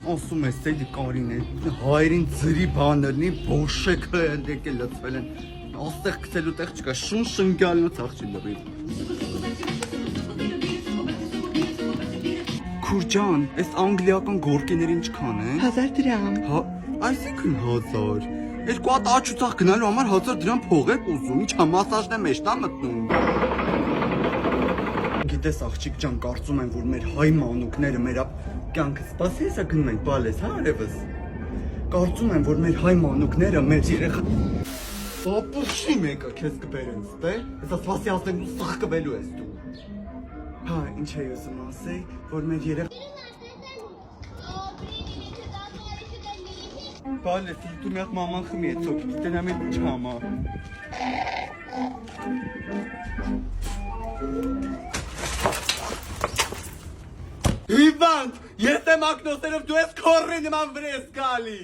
Ասում ես էլի Կարին է, հայերին ծրի բաներնի բոշեքը եկել լծվել են, աստեղ գցելու տեղ չկա, շուն շնգալնոց աղջի լրի։ Քուրջան, այս անգլիական գորկիներին չքան է։ 1000 դրամ։ Այսինքն 1000։ Երկու հատ աչուցախ գնալու համար 1000 դրամ փող եք ուզում, ինչա մասաժն է մեջտա մտնում։ Գիտես աղջիկ ջան, կարծում եմ, որ մեր հայ մանուկները մեր կյանքը սպասի հեսա գնում ենք բալես, հա արևս։ Կարծում եմ, որ մեր հայ մանուկները մեր երեխա Պապուշի մեկը քեզ կբերեն, ստե։ Հեսա սպասի ասենք ու սխկվելու ես դու։ Հա, ինչ է ուզում ասեի, որ մեր երեխա Բալես, դու մի հատ մաման խմի է ծոք, գիտենամ է չամա։ Հիվանդ, ես եմ ակնոցերով դու ես քորրի նման վրա ես գալի։